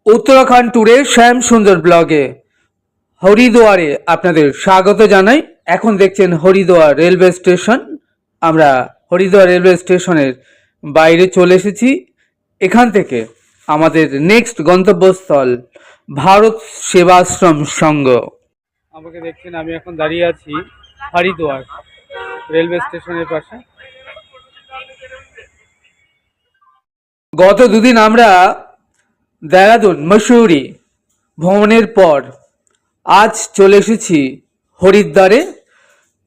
উত্তরাখণ্ড ট্যুরে শ্যাম সুন্দর ব্লগে হরিদ্বারে আপনাদের স্বাগত জানাই। এখন দেখছেন হরিদ্বার রেলওয়ে স্টেশন। আমরা হরিদ্বার রেলওয়ে স্টেশনের বাইরে চলে এসেছি। এখান থেকে আমাদের নেক্সট গন্তব্যস্থল ভারত সেবাশ্রম সংঘ। আমাকে দেখছেন, আমি এখন দাঁড়িয়ে আছি হরিদ্বার রেলওয়ে স্টেশনের পাশে। গত দুদিন আমরা দেরাদুন মসুরি ভ্রমণের পর আজ চলে এসেছি হরিদ্বারে।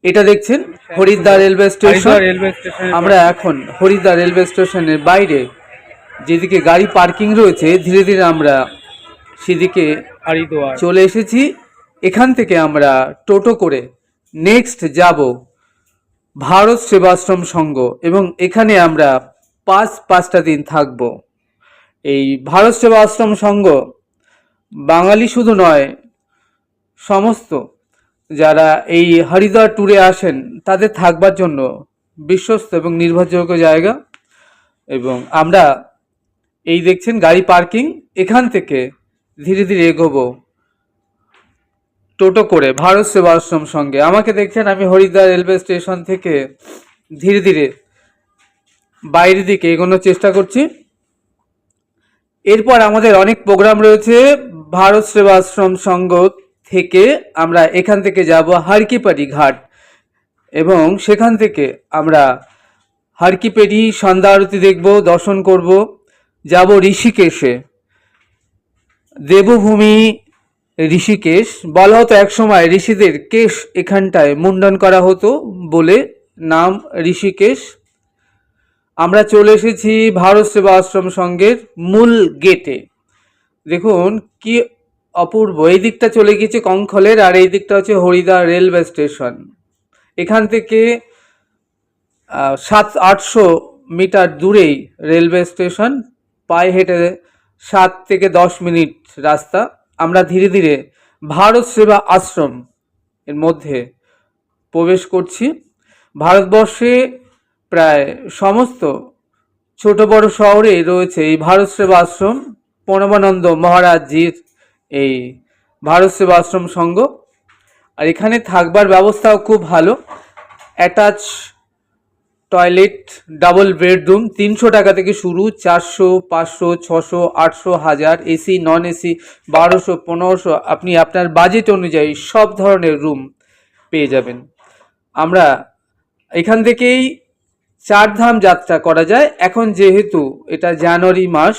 এটা দেখছেন হরিদ্বার রেলওয়ে স্টেশন। আমরা এখন হরিদ্বার রেলওয়ে স্টেশনের বাইরে যেদিকে গাড়ি পার্কিং রয়েছে, ধীরে ধীরে আমরা সেদিকে চলে এসেছি। এখান থেকে আমরা টোটো করে নেক্সট যাব ভারত সেবাশ্রম সংঘ, এবং এখানে আমরা পাঁচটা দিন থাকব। এই ভারত সেবা আশ্রম সংঘ বাঙালি শুধু নয়, সমস্ত যারা এই হরিদ্বার ট্যুরে আসেন তাদের থাকবার জন্য বিশ্বস্ত এবং নির্ভরযোগ্য জায়গা। এবং আমরা এই দেখছেন গাড়ি পার্কিং, এখান থেকে ধীরে ধীরে এগোবো টোটো করে ভারত সেবা আশ্রম সঙ্গে। আমাকে দেখছেন, আমি হরিদ্বার রেলওয়ে স্টেশন থেকে ধীরে ধীরে বাইরের দিকে এগোনোর চেষ্টা করছি। এরপর আমাদের অনেক প্রোগ্রাম রয়েছে। ভারত সেবাশ্রম সংঘ থেকে আমরা এখান থেকে যাব হারকিপারি ঘাট, এবং সেখান থেকে আমরা হারকিপেরি সন্ধ্যা আরতি দেখব, দর্শন করব। যাব ঋষিকেশে, দেবভূমি ঋষিকেশ। বলা হতো একসময় ঋষিদের কেশ এখানটায় মুন্ডন করা হতো বলে নাম ঋষিকেশ। আমরা চলে এসেছি ভারত সেবা আশ্রম সংঘের মূল গেটে। দেখুন কি অপূর্ব, এই দিকটা চলে গিয়েছে কঙ্খলের, আর এই দিকটা হচ্ছে হরিদ্বার রেলওয়ে স্টেশন। এখান থেকে 700-800 মিটার দূরেই রেলওয়ে স্টেশন। পায়ে হেঁটে 7 থেকে 10 মিনিট রাস্তা। আমরা ধীরে ধীরে ভারত সেবা আশ্রম এর মধ্যে প্রবেশ করছি। ভারতবর্ষে প্রায় সমস্ত ছোট বড় শহরে রয়েছে এই ভারত সেবা আশ্রম। প্রণবানন্দ মহারাজজির এই ভারত সেবা আশ্রম সংঘ। আর এখানে থাকবার ব্যবস্থাও খুব ভালো। অ্যাটাচ টয়লেট, ডাবল বেডরুম, 300 টাকা থেকে শুরু, 400, 500, 600, 800, 1000, এসি, নন এসি, 1200, 1500, আপনি আপনার বাজেট অনুযায়ী সব ধরনের রুম পেয়ে যাবেন। আমরা এখান থেকেই 4 ধাম যাত্রা করা যায়। এখন যেহেতু এটা জানুয়ারি মাস,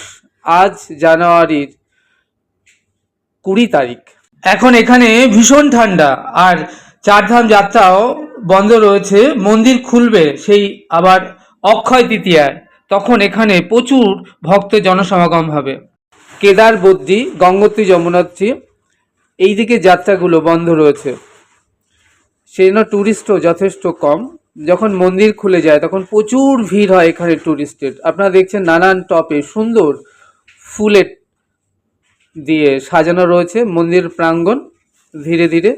আজ জানুয়ারির 20 তারিখ, এখন এখানে ভীষণ ঠান্ডা, আর 4 ধাম যাত্রাও বন্ধ রয়েছে। মন্দির খুলবে সেই আবার অক্ষয় তৃতীয়ায়, তখন এখানে প্রচুর ভক্ত জনসমাগম হবে। কেদার, বদ্রী, গঙ্গোত্রী, যমুনোত্রী এই দিকে যাত্রাগুলো বন্ধ রয়েছে, সেই জন্য ট্যুরিস্টও যথেষ্ট কম। যখন মন্দির খুলে যায় তখন প্রচুর ভিড় হয় এখানে ট্যুরিস্টের। আপনারা দেখছেন নানান টপে সুন্দর ফুলের দিয়ে সাজানো রয়েছে মন্দির প্রাঙ্গণ। ধীরে ধীরে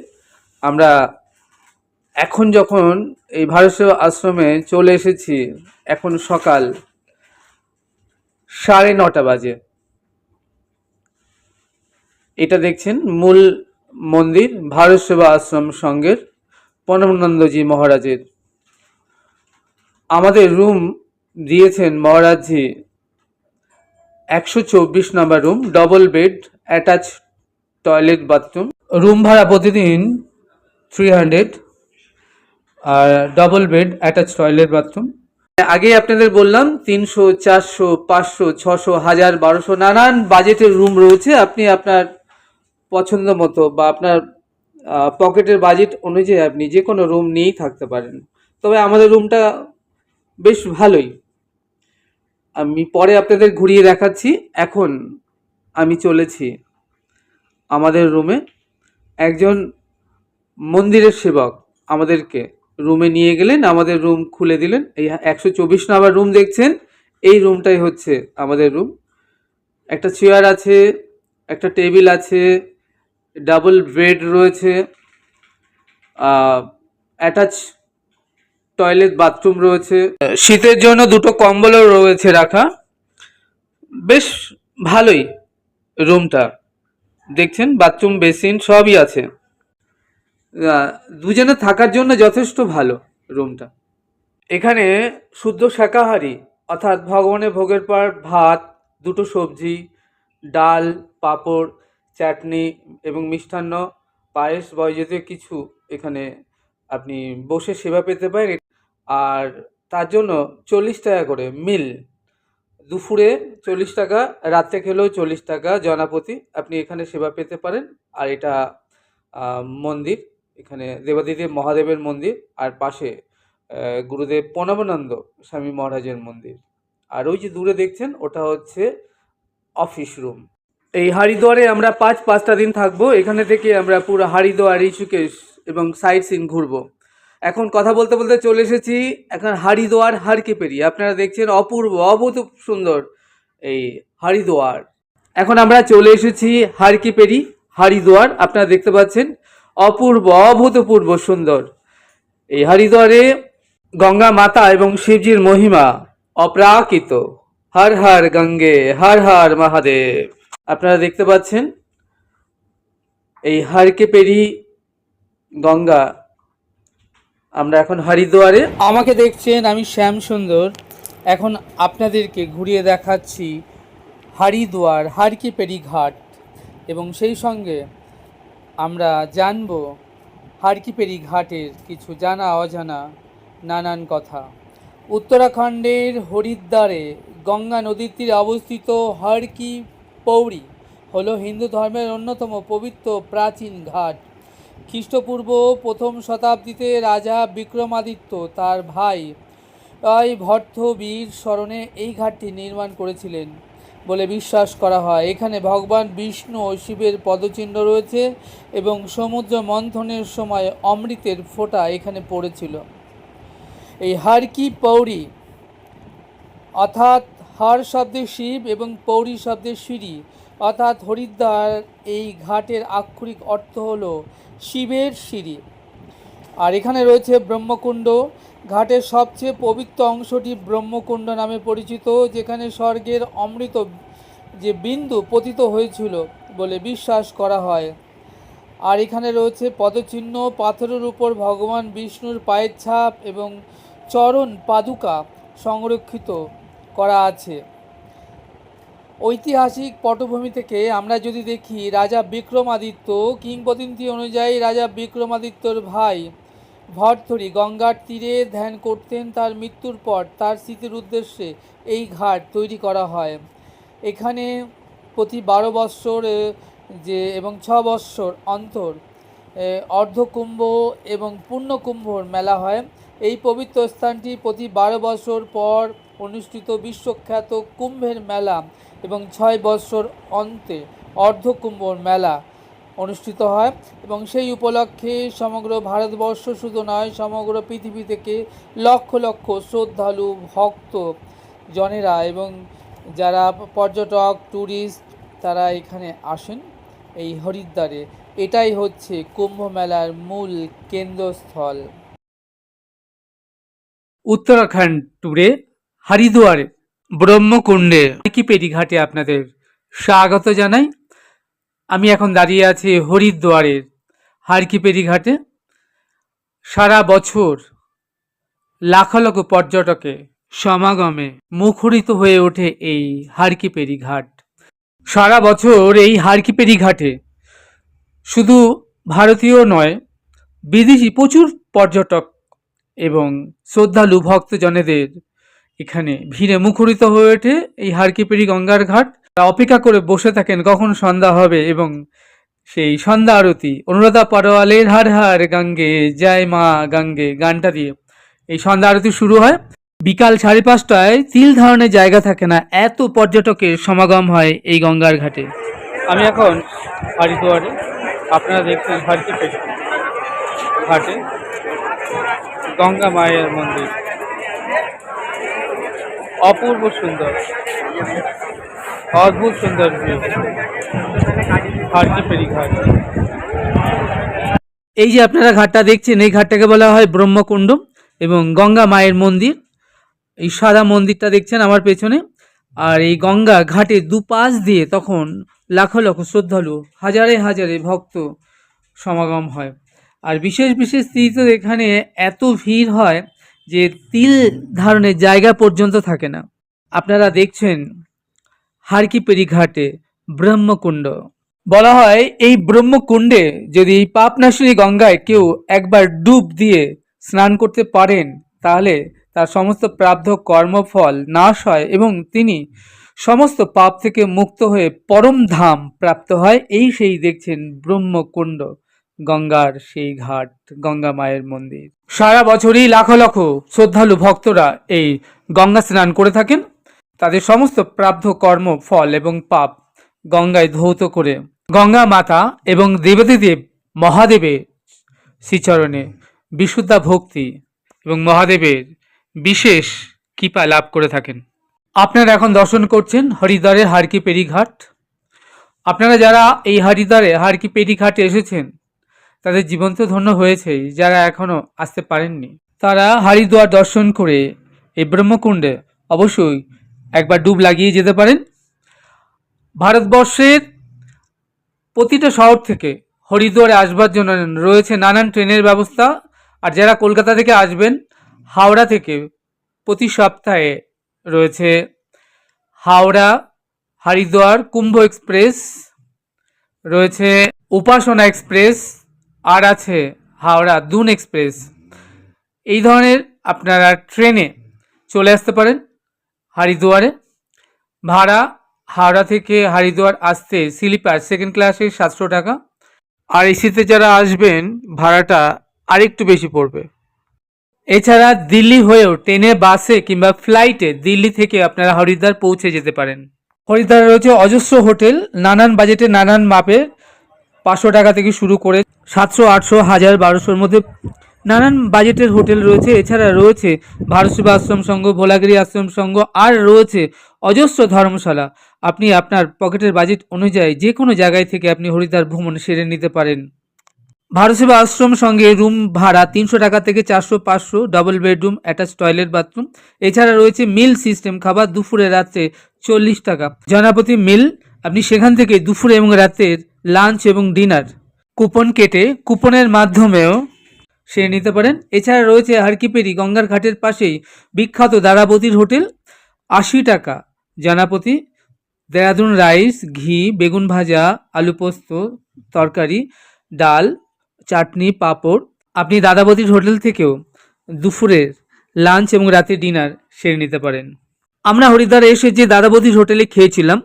আমরা এখন যখন এই ভারত সেবা আশ্রমে চলে এসেছি, এখন সকাল 9:30 বাজে। এটা দেখছেন মূল মন্দির ভারত সেবা আশ্রম সংঘের প্রণবানন্দজি মহারাজের। আমাদের রুম দিয়েছেন মহারাজজি 124 নম্বর room, double bed, attach toilet, bathroom. Room ভাড়া প্রতিদিন 300, আর double bed, attach toilet, bathroom. আগেই আপনাদের বললাম 300, 400, 500, 600, 1000, 1200 নানান বাজেটের রুম রয়েছে। আপনি আপনার পছন্দ মতো বা আপনার পকেটের বাজেট অনুযায়ী আপনি যে কোনো রুম নিয়েই থাকতে পারেন। তবে আমাদের রুমটা বেশ ভালোই, আমি পরে আপনাদের ঘুরিয়ে দেখাচ্ছি। এখন আমি চলেছি আমাদের রুমে। একজন মন্দিরের সেবক আমাদেরকে রুমে নিয়ে গেলেন, আমাদের রুম খুলে দিলেন। এই 124 নম্বর রুম দেখছেন, এই রুমটাই হচ্ছে আমাদের রুম। একটা চেয়ার আছে, একটা টেবিল আছে, ডাবল বেড রয়েছে, অ্যাটাচ টয়লেট, বাথরুম রয়েছে। শীতের জন্য 2টো কম্বলও রয়েছে রাখা। বেশ ভালোই রুমটা দেখছেন, বাথরুম বেসিন সবই আছে। দুজনে থাকার জন্য যথেষ্ট ভালো রুমটা। এখানে শুদ্ধ শাকাহারী, অর্থাৎ ভগবানের ভোগের পর ভাত, দুটো সবজি, ডাল, পাঁপড়, চাটনি এবং মিষ্টান্ন, পায়েস জাতীয় কিছু এখানে আপনি বসে সেবা পেতে পারেন। আর তার জন্য 40 টাকা করে মিল, দুপুরে 40 টাকা, রাত্রে খেলেও 40 টাকা জনাপতি আপনি এখানে সেবা পেতে পারেন। আর এটা মন্দির, এখানে দেবাদিদেব মহাদেবের মন্দির, আর পাশে গুরুদেব প্রণবানন্দ স্বামী মহারাজের মন্দির। আর ওই যে দূরে দেখছেন ওটা হচ্ছে অফিস রুম। এই হরিদ্বারে আমরা 5টা দিন থাকবো। এখানে থেকে আমরা পুরো হরিদ্বার, ঋষিকেশ এবং সাইট সিন ঘুরবো। এখন কথা বলতে বলতে চলে এসেছি এখন হরিদ্বার হারকিপেরি। আপনারা দেখছেন অপূর্ব অভূত সুন্দর এই হরিদ্বার। এখন আমরা চলে এসেছি হারকিপেরি হরিদ্বার। আপনারা দেখতে পাচ্ছেন অপূর্ব অভূতপূর্ব সুন্দর এই হরিদ্বারে গঙ্গা মাতা এবং শিবজির মহিমা অপ্রাকৃত। হর হর গঙ্গে, হর হর মহাদেব। আপনারা দেখতে পাচ্ছেন এই হারকিপেরি গঙ্গা। আমরা এখন হরিদ্বারে। আমাকে দেখছেন, আমি শ্যাম সুন্দর। এখন আপনাদেরকে ঘুরিয়ে দেখাচ্ছি হরিদ্বার হারকিপেরি ঘাট, এবং সেই সঙ্গে আমরা জানব হারকিপেরি ঘাটের কিছু জানা অজানা নানান কথা। উত্তরাখণ্ডের হরিদ্বারে গঙ্গা নদীর তীরে অবস্থিত হর কি পৌড়ি হলো হিন্দু ধর্মের অন্যতম পবিত্র প্রাচীন ঘাট। খ্রিস্টপূর্ব 1ম শতাব্দীতে রাজা বিক্রমাদিত্য তার ভাই ভর্থবীর স্মরণে এই ঘাটটি নির্মাণ করেছিলেন বলে বিশ্বাস করা হয়। এখানে ভগবান বিষ্ণু ও শিবের পদচিহ্ন রয়েছে এবং সমুদ্র মন্থনের সময় অমৃতের ফোঁটা এখানে পড়েছিল। এই হর কি পৌড়ি অর্থাৎ হর শব্দে শিব এবং পৌড়ি শব্দে সিঁড়ি অর্থাৎ হরিদ্বার, এই ঘাটের আক্ষরিক অর্থ হল শিবের সিঁড়ি। আর এখানে রয়েছে ব্রহ্মকুণ্ড। ঘাটের সবচেয়ে পবিত্র অংশটি ব্রহ্মকুণ্ড নামে পরিচিত, যেখানে স্বর্গের অমৃত যে বিন্দু পতিত হয়েছিল বলে বিশ্বাস করা হয়। আর এখানে রয়েছে পদচিহ্ন, পাথরের উপর ভগবান বিষ্ণুর পায়ের ছাপ এবং চরণ পাদুকা সংরক্ষিত করা আছে। ঐতিহাসিক পটভূমি থেকে আমরা যদি দেখি, রাজা বিক্রমাদিত্য, কিংবদন্তি অনুযায়ী রাজা বিক্রমাদিত্যর ভাই ভর্থরি গঙ্গার তীরে ধ্যান করতেন। তার মৃত্যুর পর তার স্মৃতির উদ্দেশ্যে এই ঘাট তৈরি করা হয়। এখানে প্রতি 12 বৎসর এবং 6 বৎসর অন্তর অর্ধকুম্ভ এবং পূর্ণকুম্ভর মেলা হয়। এই পবিত্র স্থানটি প্রতি 12 বছর পর অনুষ্ঠিত বিশ্বখ্যাত কুম্ভের মেলা এবং 6 বৎসর অন্তে অর্ধকুম্ভর মেলা অনুষ্ঠিত হয়, এবং সেই উপলক্ষে সমগ্র ভারতবর্ষ শুধু নয়, সমগ্র পৃথিবী থেকে লক্ষ লক্ষ শ্রদ্ধালু ভক্ত জনেরা এবং যারা পর্যটক ট্যুরিস্ট তারা এখানে আসেন এই হরিদ্বারে। এটাই হচ্ছে কুম্ভ মেলার মূল কেন্দ্রস্থল। উত্তরাখণ্ড ট্যুরে হরিদ্বারে ব্রহ্মকুণ্ডে হারকিপেরি ঘাটে আপনাদের স্বাগত জানাই। আমি এখন দাঁড়িয়ে আছি হরিদ্বারের হারকিপেরি ঘাটে। সারা বছর লাখ লাখ পর্যটকে সমাগমে মুখরিত হয়ে ওঠে এই হারকিপেরি ঘাট। সারা বছর এই হারকিপেরি ঘাটে শুধু ভারতীয় নয়, বিদেশি প্রচুর পর্যটক এবং শ্রদ্ধালু ভক্তজনেদের এখানে ভিড়ে মুখরিত হয়ে ওঠে এই হারকিপেরি গঙ্গার ঘাট। অপেক্ষা করে বসে থাকেন কখন সন্ধ্যা হবে এবং সেই সন্ধ্যা আরতি অনুরাধা পরওয়ালের হর হর গঙ্গে জয় মা গঙ্গে গানটা দিয়ে এই সন্ধ্যা আরতি শুরু হয়। বিকাল 5:30টায় তিল ধারণের জায়গা থাকে না, এত পর্যটকের সমাগম হয় এই গঙ্গার ঘাটে। আমি এখন হরিদ্বারে, আপনারা দেখছেন হারকিপেরি ঘাটে গঙ্গা মায়ের মন্দির, অপূর্ব সুন্দর, অদ্ভুত সুন্দর ভিউ হারকিপেরি ঘাট। এই যে আপনারা ঘাটটা দেখছেন, এই ঘাটটাকে বলা হয় ব্রহ্মকুণ্ড এবং গঙ্গা মায়ের মন্দির। এই সাদা মন্দিরটা দেখছেন আমার পেছনে। আর এই গঙ্গা ঘাটে দুপাশ দিয়ে তখন লাখো লাখো শ্রদ্ধালু, হাজারে হাজারে ভক্ত সমাগম হয়। আর বিশেষ বিশেষ তিথিতে এখানে এত ভিড় হয় যে তিল ধারণের জায়গা পর্যন্ত থাকে না। আপনারা দেখছেন হারকিপেরি ঘাটে ব্রহ্মকুণ্ড। বলা হয় এই ব্রহ্মকুণ্ডে যদি এই পাপনাশিনী গঙ্গায় কেউ একবার ডুব দিয়ে স্নান করতে পারেন, তাহলে তার সমস্ত প্রাপ্ত কর্মফল নাশ হয় এবং তিনি সমস্ত পাপ থেকে মুক্ত হয়ে পরম ধাম প্রাপ্ত হয়। এই সেই দেখছেন ব্রহ্মকুণ্ড, গঙ্গার সেই ঘাট, গঙ্গা মায়ের মন্দির। সারা বছরই লাখো লাখো শ্রদ্ধালু ভক্তরা এই গঙ্গা স্নান করে থাকেন। তাদের সমস্ত প্রাপ্ত কর্ম ফল এবং পাপ গঙ্গায় ধৌত করে গঙ্গা মাতা এবং দেবাদিদেব মহাদেবের শ্রীচরণে বিশুদ্ধা ভক্তি এবং মহাদেবের বিশেষ কৃপা লাভ করে থাকেন। আপনারা এখন দর্শন করছেন হরিদ্বারের হারকিপেরি ঘাট। আপনারা যারা এই হরিদ্বারে হারকিপেরি ঘাটে এসেছেন তাদের জীবন তো ধন্য হয়েছেই, যারা এখনো আসতে পারেননি তারা হরিদ্বার দর্শন করে এই ব্রহ্মকুণ্ডে অবশ্যই একবার ডুব লাগিয়ে যেতে পারেন। ভারতবর্ষের প্রতিটা শহর থেকে হরিদ্বারে আসবার জন্য রয়েছে নানান ট্রেনের ব্যবস্থা। আর যারা কলকাতা থেকে আসবেন, হাওড়া থেকে প্রতি সপ্তাহে রয়েছে হাওড়া হরিদ্বার কুম্ভ এক্সপ্রেস, রয়েছে উপাসনা এক্সপ্রেস, আর আছে হাওড়া দুন এক্সপ্রেস। এই ধরনের আপনারা ট্রেনে চলে আসতে পারেন হরিদ্বারে। ভাড়া হাওড়া থেকে হরিদ্বার আসতে স্লিপার সেকেন্ড ক্লাসে 700 টাকা, আর এসিতে যারা আসবেন ভাড়াটা আরেকটু বেশি পড়বে। এছাড়া দিল্লি হয়েও ট্রেনে, বাসে কিংবা ফ্লাইটে দিল্লি থেকে আপনারা হরিদ্বার পৌঁছে যেতে পারেন। হরিদ্বারে রয়েছে অজস্র হোটেল, নানান বাজেটে নানান মাপের, 500 টাকা থেকে শুরু করে 700, 800, 1000, 1200-র মধ্যে নানান বাজেটের হোটেল রয়েছে। এছাড়া রয়েছে ভারত সেবা আশ্রম সংঘ, ভোলাগিরি আশ্রম সংঘ, আর রয়েছে অজস্র ধর্মশালা। আপনি আপনার পকেটের বাজেট অনুযায়ী যে কোনো জায়গায় থেকে আপনি হরিদ্বার ভ্রমণ সেরে নিতে পারেন। ভারত সেবা আশ্রম সঙ্গে রুম ভাড়া 300 টাকা থেকে 400, 500, double bedroom, attach toilet bathroom. এছাড়া রয়েছে মিল সিস্টেম, খাবার দুপুরে রাত্রে 40 টাকা জনাপতি মিল। আপনি সেখান থেকে দুপুরে এবং রাতের লাঞ্চ এবং ডিনার কুপন কেটে কুপনের মাধ্যমেও সেরে নিতে পারেন। এছাড়া রয়েছে হারকিপেরি গঙ্গার ঘাটের পাশেই বিখ্যাত দারাবতীর হোটেল, 80 টাকা জনাপতি, দেরাদুন রাইস, ঘি, বেগুন ভাজা, আলু পোস্ত, তরকারি, ডাল, চাটনি, পাঁপড়। আপনি দাদাবতীর হোটেল থেকেও দুপুরের লাঞ্চ এবং রাতে ডিনার সেরে নিতে পারেন। আমরা হরিদ্বারে এসে যে দাদাবতীর হোটেলে খেয়েছিলাম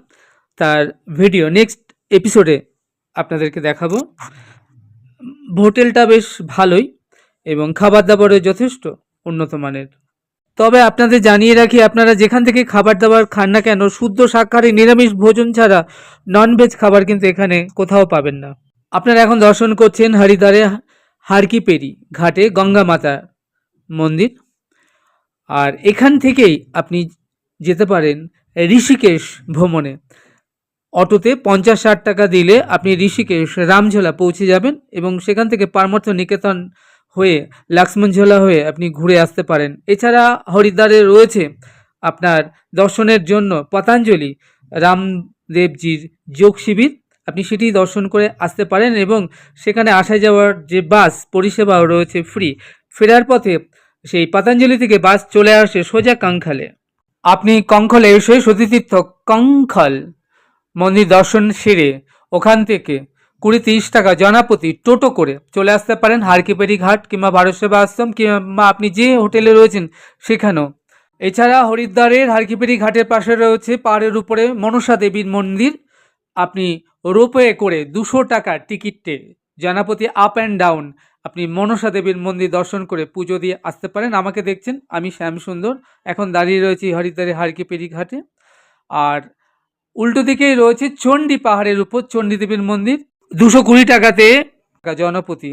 তার ভিডিও নেক্সট এপিসোডে আপনাদেরকে দেখাবো। হোটেলটা বেশ ভালোই এবং খাবার দাবারও যথেষ্ট উন্নত মানের। তবে আপনাদের জানিয়ে রাখি, আপনারা যেখান থেকে খাবার দাবার খান না কেন, শুদ্ধ শাকাহারী নিরামিষ ভোজন ছাড়া ননভেজ খাবার কিন্তু এখানে কোথাও পাবেন না। আপনারা এখন দর্শন করছেন হরিদ্বারে হারকিপেরি ঘাটে গঙ্গা মাতা মন্দির। আর এখান থেকেই আপনি যেতে পারেন ঋষিকেশ ভ্রমণে। অটোতে 50-60 টাকা দিলে আপনি ঋষিকেশ রামঝোলা পৌঁছে যাবেন এবং সেখান থেকে পারমার্থ নিকেতন হয়ে লক্ষ্মণঝোলা হয়ে আপনি ঘুরে আসতে পারেন। এছাড়া হরিদ্বারে রয়েছে আপনার দর্শনের জন্য পতঞ্জলি রামদেবজির যোগ শিবির, আপনি সেটি দর্শন করে আসতে পারেন এবং সেখানে আসা যাওয়ার যে বাস পরিষেবাও রয়েছে ফ্রি। ফেরার পথে সেই পতঞ্জলি থেকে বাস চলে আসে সোজা কঙ্খলে। আপনি কঙ্খলে এসে সতীতীর্থ কঙ্খল মন্দির দর্শন সেরে ওখান থেকে 20-30 টাকা জনাপতি টোটো করে চলে আসতে পারেন হারকিপেরি ঘাট কিংবা ভারত সেবা আশ্রম কিংবা আপনি যে হোটেলে রয়েছেন সেখানেও। এছাড়া হরিদ্বারের হারকিপেরি ঘাটের পাশে রয়েছে পাহাড়ের উপরে মনসা দেবীর মন্দির। আপনি রোপওয়ে করে 200 টাকার টিকিটে জনাপতি আপ অ্যান্ড ডাউন আপনি মনসা দেবীর মন্দির দর্শন করে পুজো দিয়ে আসতে পারেন। আমাকে দেখছেন, আমি শ্যামসুন্দর, এখন দাঁড়িয়ে রয়েছি হরিদ্বারের হারকিপেরি ঘাটে। আর উল্টো দিকেই রয়েছে চণ্ডী পাহাড়ের উপর চণ্ডী দেবীর মন্দির। 220 টাকাতে জনপতি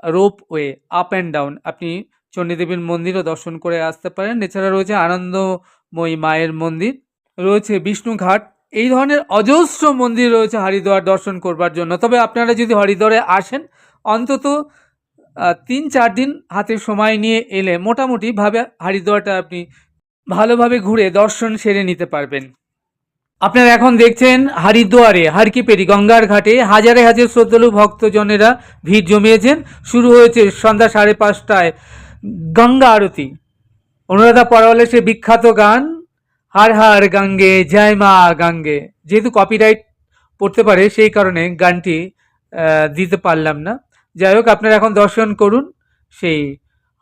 রোপওয়ে আপ অ্যান্ড ডাউন আপনি চণ্ডী দেবীর মন্দিরও দর্শন করে আসতে পারেন। এছাড়া রয়েছে আনন্দময়ী মায়ের মন্দির, রয়েছে বিষ্ণুঘাট। এই ধরনের অজস্র মন্দির রয়েছে হরিদ্বার দর্শন করবার জন্য। তবে আপনারা যদি হরিদ্বারে আসেন অন্তত 3-4 দিন হাতে সময় নিয়ে এলে মোটামুটিভাবে হরিদ্বারটা আপনি ভালোভাবে ঘুরে দর্শন সেরে নিতে পারবেন। আপনারা এখন দেখছেন হরিদ্বারে হরকিপেরি গঙ্গার ঘাটে হাজারে হাজার শ্রদ্ধালু ভক্তজনেরা ভিড় জমিয়েছেন। শুরু হয়েছে সন্ধ্যা 5:30টায় গঙ্গা আরতি। অনুরাধা পরওয়ালের সে বিখ্যাত গান হার হার গঙ্গে জয় মা গঙ্গে, যেহেতু কপিরাইট পড়তে পারে সেই কারণে গানটি দিতে পারলাম না। যাই হোক, আপনারা এখন দর্শন করুন সেই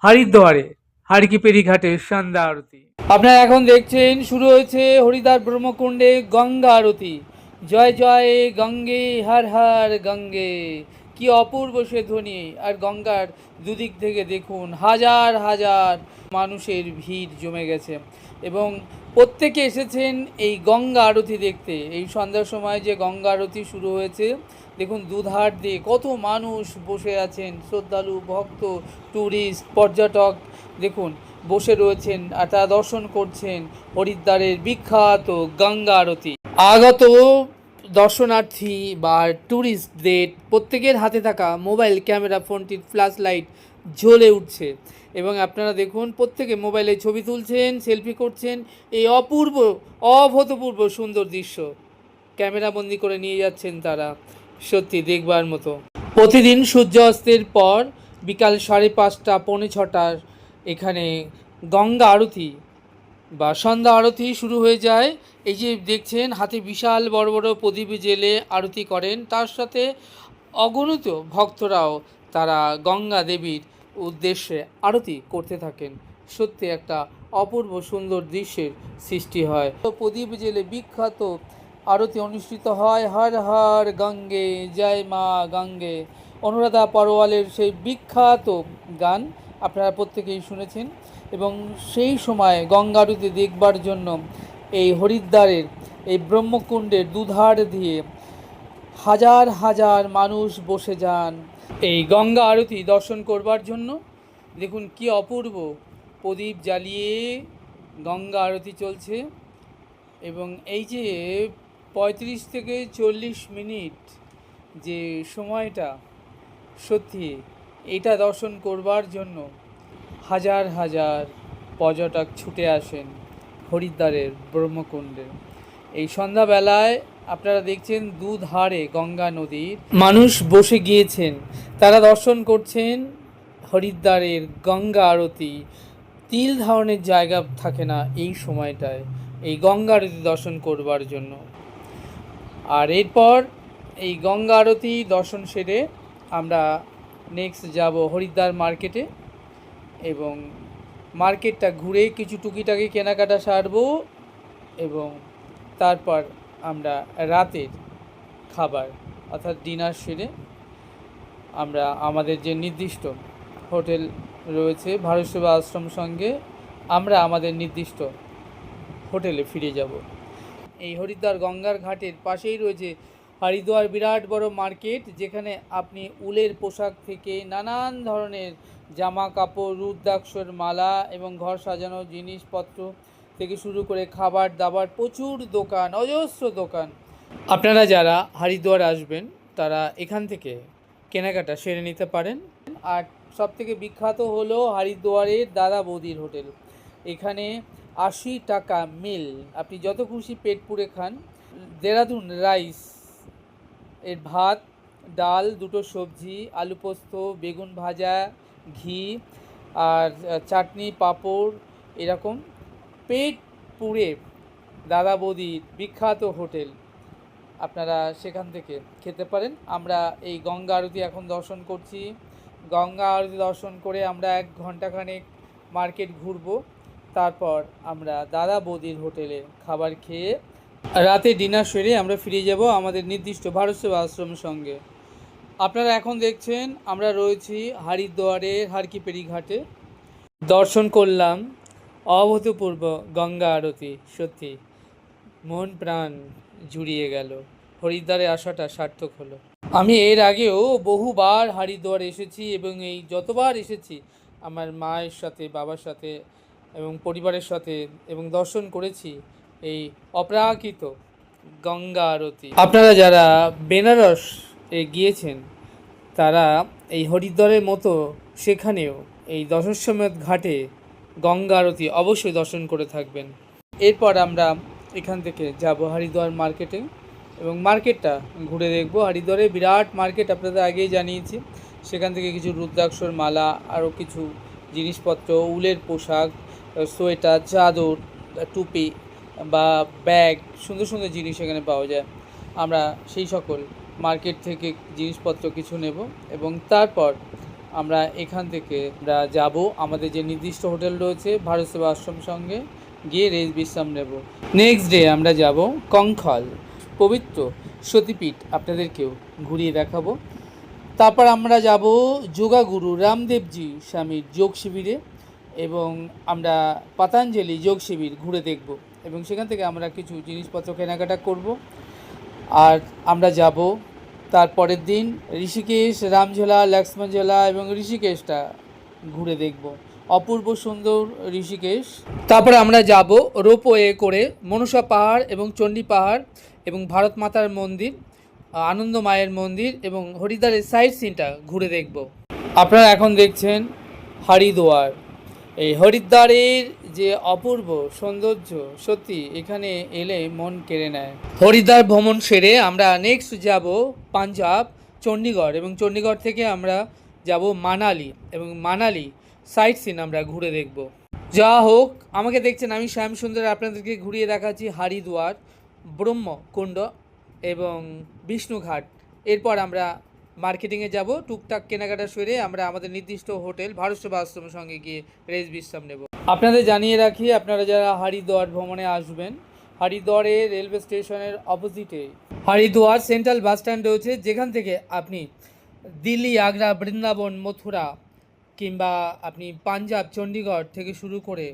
হরিদ্বারে হরকিপেরি ঘাটের সন্ধ্যা আরতি। আপনারা এখন দেখছেন শুরু হয়েছে হরিদ্বার ব্রহ্মকুণ্ডে গঙ্গা আরতি। জয় জয় গঙ্গে হর হর গঙ্গে, কি অপূর্ব সে ধ্বনি। আর গঙ্গার দুদিক থেকে দেখুন হাজার হাজার মানুষের ভিড় জমে গেছে এবং প্রত্যেকে এসেছেন এই গঙ্গা আরতি দেখতে। এই সন্ধ্যার সময় যে গঙ্গা আরতি শুরু হয়েছে, দেখুন দুধার দিয়ে কত মানুষ বসে আছেন, শ্রদ্ধালু ভক্ত ট্যুরিস্ট পর্যটক দেখুন বসে রয়েছেন আর তারা দর্শন করছেন হরিদ্বারের বিখ্যাত গঙ্গা আরতি। আগত দর্শনার্থী বা ট্যুরিস্টদের প্রত্যেকের হাতে থাকা মোবাইল ক্যামেরা ফোনটির ফ্ল্যাশ লাইট জ্বলে উঠছে এবং আপনারা দেখুন প্রত্যেকে মোবাইলে ছবি তুলছেন, সেলফি করছেন। এই অপূর্ব অভূতপূর্ব সুন্দর দৃশ্য ক্যামেরাবন্দি করে নিয়ে যাচ্ছেন তারা, সত্যি দেখবার মতো। প্রতিদিন সূর্য অস্তের পর বিকাল 5:30 পৌনে 6টার এখানে গঙ্গা আরতি বা সন্ধ্যা আরতি শুরু হয়ে যায়। এই যে দেখছেন হাতে বিশাল বড় বড় প্রদীপ জেলে আরতি করেন, তার সাথে অগণিত ভক্তরাও তারা গঙ্গা দেবীর উদ্দেশ্যে আরতি করতে থাকেন। সত্যি একটা অপূর্ব সুন্দর দৃশ্যের সৃষ্টি হয়। প্রদীপ জেলে বিখ্যাত আরতি অনুষ্ঠিত হয় হর হর গঙ্গে জয় মা গঙ্গে। অনুরাধা পরওয়ালের সেই বিখ্যাত গান আপনারা প্রত্যেকেই শুনেছেন এবং সেই সময় গঙ্গা আরতি দেখবার জন্য এই হরিদ্বারের এই ব্রহ্মকুণ্ডের দুধার দিয়ে হাজার হাজার মানুষ বসে যান এই গঙ্গা আরতি দর্শন করবার জন্য। দেখুন কি অপূর্ব, প্রদীপ জ্বালিয়ে গঙ্গা আরতি চলছে এবং এই যে 35 থেকে 40 মিনিট যে সময়টা, সত্যি এটা দর্শন করবার জন্য হাজার হাজার পর্যটক ছুটে আসেন হরিদ্বারের ব্রহ্মকুণ্ডে। এই সন্ধ্যাবেলায় আপনারা দেখছেন দুধারে গঙ্গা নদীর মানুষ বসে গিয়েছেন, তারা দর্শন করছেন হরিদ্বারের গঙ্গা আরতি। তিল ধারণের জায়গা থাকে না এই সময়টায় এই গঙ্গা আরতি দর্শন করবার জন্য। আর এরপর এই গঙ্গা আরতি দর্শন সেরে আমরা নেক্সট যাব হরিদ্বার মার্কেটে এবং মার্কেটটা ঘুরে কিছু টুকিটাকি কেনাকাটা সারবো এবং তারপর আমরা রাতের খাবার অর্থাৎ ডিনার সেরে আমরা আমাদের যে নির্দিষ্ট হোটেল রয়েছে ভারত সেবা আশ্রম সঙ্গে, আমরা আমাদের নির্দিষ্ট হোটেলে ফিরে যাব। এই হরিদ্বার গঙ্গার ঘাটের পাশেই রয়েছে হরিদ্বার বিরাট বড় মার্কেট, যেখানে আপনি উলের পোশাক থেকে নানান ধরনের জামা কাপড়, রুদ্রাক্ষর মালা এবং ঘর সাজানোর জিনিসপত্র থেকে শুরু করে খাবার দাবার প্রচুর দোকান, অজস্র দোকান। আপনারা যারা হরিদ্বার আসবেন তারা এখান থেকে কেনাকাটা সেরে নিতে পারেন। আর সবথেকে বিখ্যাত হলো হরিদ্বারের দাদা বৌদির হোটেল। এখানে 80 টাকা মিল, আপনি যত খুশি পেট পুড়ে খান। দেরাদুন রাইস এর ভাত, ডাল, দুটো সবজি, আলু পোস্ত, বেগুন ভাজা, ঘি আর চাটনি পাঁপড়, এরকম পেট পুড়ে দাদা বৌদির বিখ্যাত হোটেল, আপনারা সেখান থেকে খেতে পারেন। আমরা এই গঙ্গা আরতি এখন দর্শন করছি। গঙ্গা আরতি দর্শন করে আমরা 1 ঘন্টাখানেক মার্কেট ঘুরবো, তারপর আমরা দাদা বৌদির হোটেলে খাবার খেয়ে রাতে ডিনার সেরে আমরা ফিরে যাব আমাদের নির্দিষ্ট ভারত সেবা আশ্রমের সঙ্গে। আপনারা এখন দেখছেন আমরা রয়েছি হরিদ্বারের হরকিপেরি ঘাটে। দর্শন করলাম অভূতপূর্ব গঙ্গা আরতি, সত্যি মন প্রাণ জুড়িয়ে গেল, হরিদ্বারে আসাটা সার্থক হলো। আমি এর আগেও বহুবার হরিদ্বার এসেছি এবং এই যতবার এসেছি আমার মায়ের সাথে, বাবার সাথে এবং পরিবারের সাথে এবং দর্শন করেছি এই অপ্রাকৃত গঙ্গা আরতি। আপনারা যারা বেনারস গিয়েছেন তারা এই হরিদ্বারের মতো সেখানেও এই দশাশ্বমেধ ঘাটে গঙ্গা আরতি অবশ্যই দর্শন করে থাকবেন। এরপর আমরা এখান থেকে যাব হরিদ্বার মার্কেটে এবং মার্কেটটা ঘুরে দেখব। হরিদ্বারে বিরাট মার্কেট, আপনাদের আগেই জানিয়েছি। সেখান থেকে কিছু রুদ্রাক্ষর মালা, আরও কিছু জিনিসপত্র, উলের পোশাক, সোয়েটার, চাদর, টুপি বা ব্যাগ, সুন্দর সুন্দর জিনিস এখানে পাওয়া যায়। আমরা সেই সকল মার্কেট থেকে জিনিসপত্র কিছু নেব এবং তারপর আমরা এখান থেকে আমরা যাব আমাদের যে নির্দিষ্ট হোটেল রয়েছে ভারত সেবা আশ্রম সঙ্গে, গিয়ে রেস্ট বিশ্রাম নেব। নেক্সট ডে আমরা যাব কঙ্খল, পবিত্র সতীপীঠ আপনাদেরকেও ঘুরিয়ে দেখাবো। তারপর আমরা যাব যোগাগুরু রামদেবজি স্বামীর যোগ শিবিরে এবং আমরা পতঞ্জলি যোগ শিবির ঘুরে দেখব এবং সেখান থেকে আমরা কিছু জিনিসপত্র কেনাকাটা করব। আর আমরা যাব তারপরের দিন ঋষিকেশ, রামঝোলা, লক্ষ্মণঝোলা এবং ঋষিকেশটা ঘুরে দেখব। অপূর্ব সুন্দর ঋষিকেশ। তারপরে আমরা যাব রোপওয়ে করে মনসা পাহাড় এবং চণ্ডী পাহাড় এবং ভারত মাতার মন্দির, আনন্দ মায়ের মন্দির এবং হরিদ্বারের সাইট সিনটা ঘুরে দেখব। আপনারা এখন দেখছেন হরিদ্বার। এই হরিদ্বারের যে অপূর্ব সৌন্দর্য, সত্যি এখানে এলে মন কেড়ে নেয়। হরিদ্বার ভ্রমণ সেরে আমরা নেক্সট যাব পাঞ্জাব, চণ্ডীগড় এবং চণ্ডীগড় থেকে আমরা যাব মানালি এবং মানালি সাইট সিন আমরা ঘুরে দেখব। যা হোক, আমাকে দেখছেন আমি শ্যাম সুন্দর, আপনাদেরকে ঘুরিয়ে দেখাচ্ছি হরিদ্বার, ব্রহ্মকুণ্ড এবং বিষ্ণুঘাট। এরপর আমরা মার্কেটিংয়ে যাব, টুকটাক কেনাকাটা সেরে আমরা আমাদের নির্দিষ্ট হোটেল ভারত সেবা আশ্রমের সঙ্গে গিয়ে রেস্ট বিশ্রাম নেব। আপনাদের জানিয়ে রাখি, আপনারা যারা হরিদ্বার ভ্রমণে আসবেন, হরিদ্বারে রেলওয়ে স্টেশনের অপোজিটে হরিদ্বার সেন্ট্রাল বাস স্ট্যান্ড রয়েছে, যেখান থেকে আপনি দিল্লি, আগ্রা, বৃন্দাবন, মথুরা কিংবা আপনি পাঞ্জাব, চণ্ডীগড় থেকে শুরু করে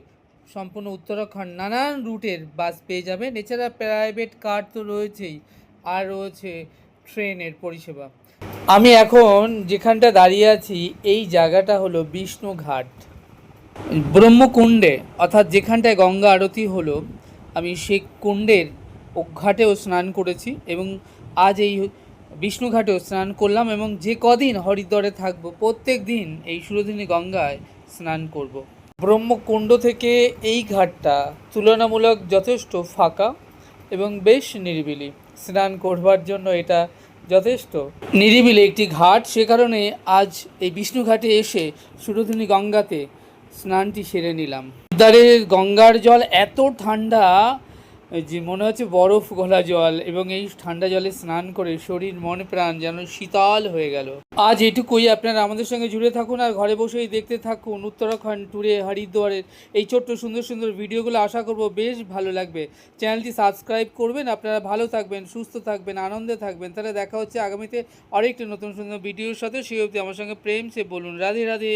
সম্পূর্ণ উত্তরাখণ্ড নানান রুটের বাস পেয়ে যাবেন। এছাড়া প্রাইভেট কার তো রয়েছেই, আর রয়েছে ট্রেনের পরিষেবা। আমি এখন যেখানটা দাঁড়িয়ে আছি এই জায়গাটা হলো বিষ্ণুঘাট, ব্রহ্মকুণ্ডে, অর্থাৎ যেখানটায় গঙ্গা আরতি হলো, আমি সেই কুণ্ডের ঘাটেও স্নান করেছি এবং আজ এই বিষ্ণুঘাটেও স্নান করলাম এবং যে কদিন হরিদ্বারে থাকবো প্রত্যেক দিন এই সুরধিনী গঙ্গায় স্নান করব। ব্রহ্মকুণ্ড থেকে এই ঘাটটা তুলনামূলক যথেষ্ট ফাঁকা এবং বেশ নিরিবিলি। স্নান করবার জন্য এটা যথেষ্ট নিরিবিলি একটি ঘাট, সে কারণে আজ এই বিষ্ণুঘাটে এসে সুরধিনী গঙ্গাতে স্নানটি সেরে নিলাম। হরিদ্বারের গঙ্গার জল এত ঠান্ডা যে মনে হচ্ছে বরফ গলা জল, এবং এই ঠান্ডা জলে স্নান করে শরীর মন প্রাণ যেন শীতল হয়ে গেল। আজ এটুকুই, আপনারা আমাদের সঙ্গে জুড়ে থাকুন আর ঘরে বসেই দেখতে থাকুন উত্তরাখণ্ড ট্যুরে হরিদ্বারের এই ছোট্ট সুন্দর সুন্দর ভিডিওগুলো। আশা করব বেশ ভালো লাগবে। চ্যানেলটি সাবস্ক্রাইব করবেন। আপনারা ভালো থাকবেন, সুস্থ থাকবেন, আনন্দে থাকবেন। তাহলে দেখা হচ্ছে আগামীতে আরেকটি নতুন সুন্দর ভিডিওর সাথে। সেই অবধি আমার সঙ্গে প্রেম সে বলুন রাধে রাধে।